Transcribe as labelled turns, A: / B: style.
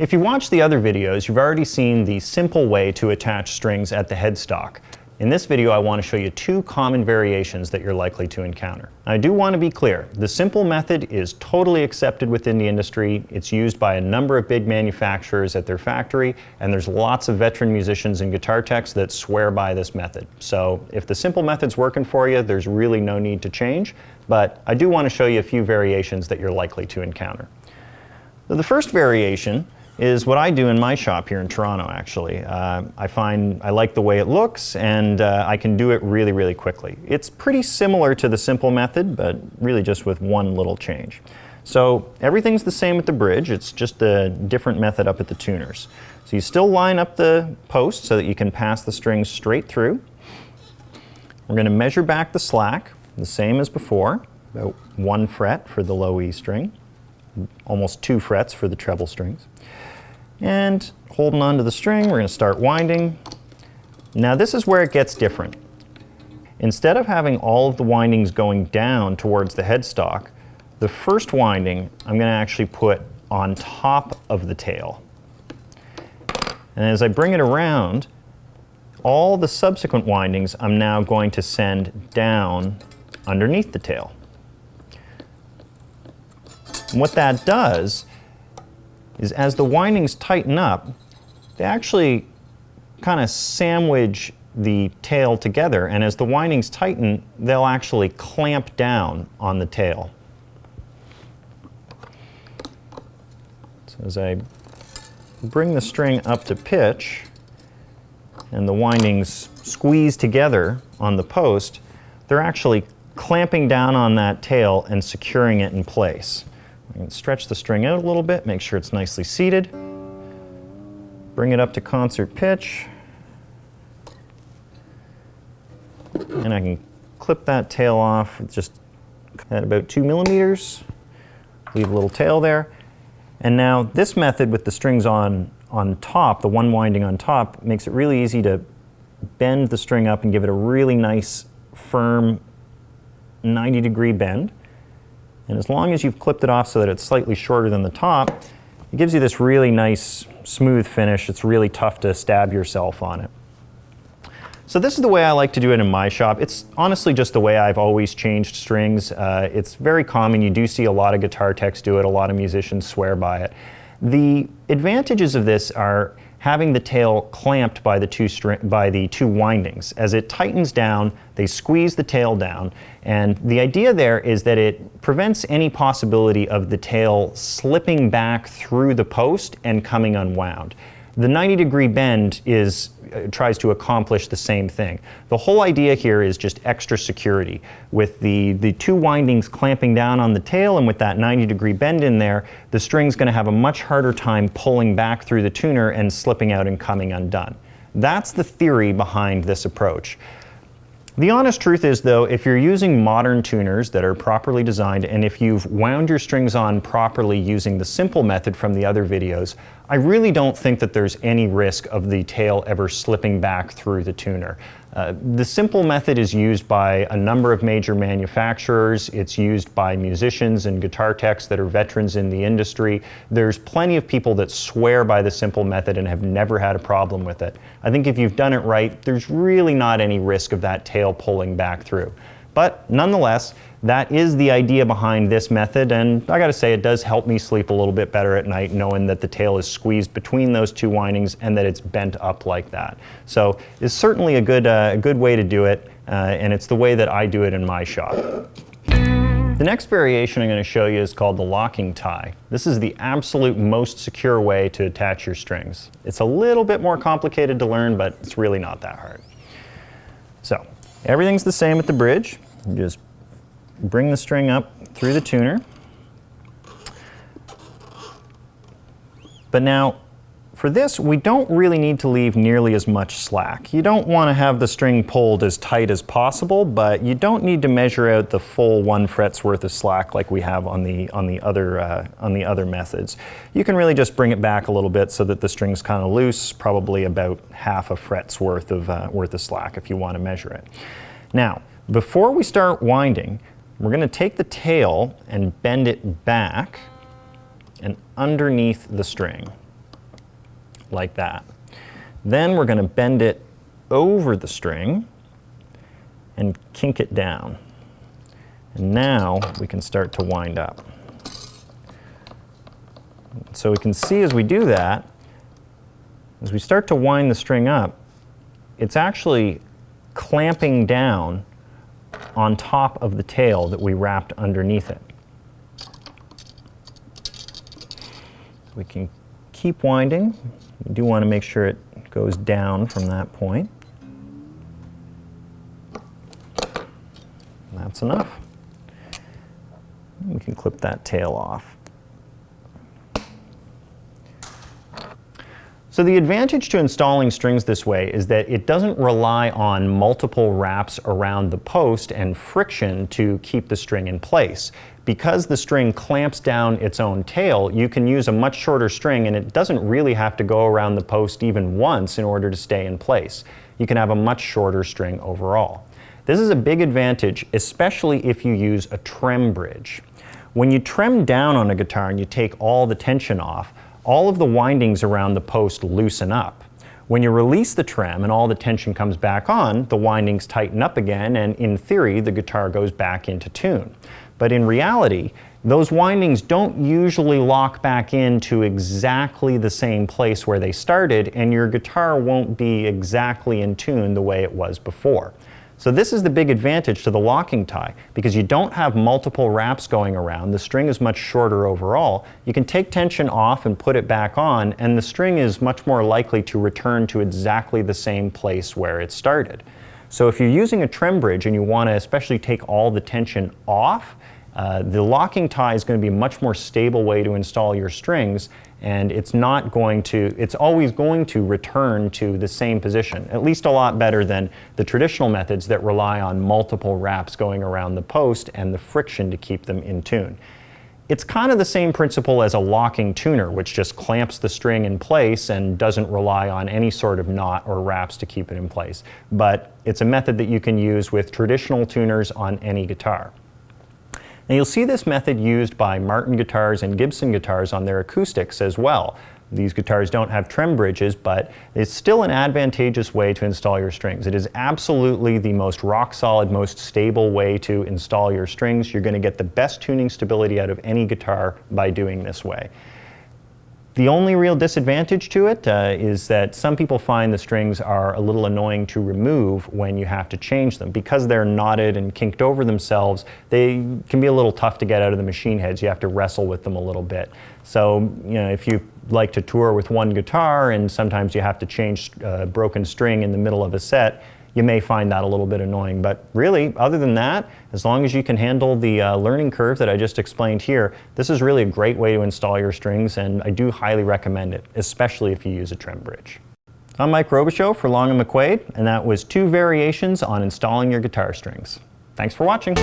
A: If you watch the other videos, you've already seen the simple way to attach strings at the headstock. In this video, I want to show you two common variations that you're likely to encounter. I do want to be clear, the simple method is totally accepted within the industry. It's used by a number of big manufacturers at their factory, and there's lots of veteran musicians and guitar techs that swear by this method. So if the simple method's working for you, there's really no need to change, but I do want to show you a few variations that you're likely to encounter. So the first variation is what I do in my shop here in Toronto, actually. I find I like the way it looks, and I can do it really, really quickly. It's pretty similar to the simple method, but really just with one little change. So everything's the same at the bridge, it's just a different method up at the tuners. So you still line up the post so that you can pass the strings straight through. We're going to measure back the slack, the same as before, about 1 fret for the low E string, almost 2 frets for the treble strings. And holding on to the string, we're going to start winding. Now this is where it gets different. Instead of having all of the windings going down towards the headstock, the first winding I'm going to actually put on top of the tail. And as I bring it around, all the subsequent windings I'm now going to send down underneath the tail. And what that does is as the windings tighten up, they actually kind of sandwich the tail together, and as the windings tighten, they'll actually clamp down on the tail. So as I bring the string up to pitch and the windings squeeze together on the post, they're actually clamping down on that tail and securing it in place. I can stretch the string out a little bit, make sure it's nicely seated. Bring it up to concert pitch. And I can clip that tail off just at about 2 millimeters. Leave a little tail there. And now this method with the strings on top, the one winding on top, makes it really easy to bend the string up and give it a really nice, firm 90-degree bend. And as long as you've clipped it off so that it's slightly shorter than the top, it gives you this really nice, smooth finish. It's really tough to stab yourself on it. So this is the way I like to do it in my shop. It's honestly just the way I've always changed strings. It's very common. You do see a lot of guitar techs do it. A lot of musicians swear by it. The advantages of this are having the tail clamped by the two windings. As it tightens down, they squeeze the tail down, and the idea there is that it prevents any possibility of the tail slipping back through the post and coming unwound. The 90-degree bend tries to accomplish the same thing. The whole idea here is just extra security. With the two windings clamping down on the tail and with that 90-degree bend in there, the string's going to have a much harder time pulling back through the tuner and slipping out and coming undone. That's the theory behind this approach. The honest truth is, though, if you're using modern tuners that are properly designed, and if you've wound your strings on properly using the simple method from the other videos, I really don't think that there's any risk of the tail ever slipping back through the tuner. The simple method is used by a number of major manufacturers. It's used by musicians and guitar techs that are veterans in the industry. There's plenty of people that swear by the simple method and have never had a problem with it. I think if you've done it right, there's really not any risk of that tail pulling back through. But nonetheless, that is the idea behind this method, and I gotta say it does help me sleep a little bit better at night knowing that the tail is squeezed between those two windings and that it's bent up like that. So it's certainly a good way to do it, and it's the way that I do it in my shop. The next variation I'm going to show you is called the locking tie. This is the absolute most secure way to attach your strings. It's a little bit more complicated to learn, but it's really not that hard. So everything's the same at the bridge. You just bring the string up through the tuner. But now, for this, we don't really need to leave nearly as much slack. You don't want to have the string pulled as tight as possible, but you don't need to measure out the full 1 fret's worth of slack like we have on the other methods. You can really just bring it back a little bit so that the string's kind of loose, probably about half a fret's worth of slack if you want to measure it. Now, before we start winding, we're going to take the tail and bend it back and underneath the string. like that. Then we're going to bend it over the string and kink it down. And now we can start to wind up. So we can see as we do that, as we start to wind the string up, it's actually clamping down on top of the tail that we wrapped underneath it. We can keep winding. We do want to make sure it goes down from that point. That's enough. We can clip that tail off. So the advantage to installing strings this way is that it doesn't rely on multiple wraps around the post and friction to keep the string in place. Because the string clamps down its own tail, you can use a much shorter string and it doesn't really have to go around the post even once in order to stay in place. You can have a much shorter string overall. This is a big advantage, especially if you use a trem bridge. When you trem down on a guitar and you take all the tension off, all of the windings around the post loosen up. When you release the trem and all the tension comes back on, the windings tighten up again, and in theory, the guitar goes back into tune. But in reality, those windings don't usually lock back into exactly the same place where they started, and your guitar won't be exactly in tune the way it was before. So this is the big advantage to the locking tie. Because you don't have multiple wraps going around, the string is much shorter overall, you can take tension off and put it back on, and the string is much more likely to return to exactly the same place where it started. So if you're using a trem bridge and you want to especially take all the tension off, the locking tie is going to be a much more stable way to install your strings, and it's always going to return to the same position, at least a lot better than the traditional methods that rely on multiple wraps going around the post and the friction to keep them in tune. It's kind of the same principle as a locking tuner, which just clamps the string in place and doesn't rely on any sort of knot or wraps to keep it in place. But it's a method that you can use with traditional tuners on any guitar. Now you'll see this method used by Martin guitars and Gibson guitars on their acoustics as well. These guitars don't have trem bridges, but it's still an advantageous way to install your strings. It is absolutely the most rock-solid, most stable way to install your strings. You're going to get the best tuning stability out of any guitar by doing this way. The only real disadvantage to it is that some people find the strings are a little annoying to remove when you have to change them. Because they're knotted and kinked over themselves, they can be a little tough to get out of the machine heads. You have to wrestle with them a little bit. So, if you like to tour with one guitar and sometimes you have to change broken string in the middle of a set, you may find that a little bit annoying. But really, other than that, as long as you can handle the learning curve that I just explained here, this is really a great way to install your strings, and I do highly recommend it, especially if you use a trem bridge. I'm Mike Robichaux for Long & McQuade, and that was 2 variations on installing your guitar strings. Thanks for watching.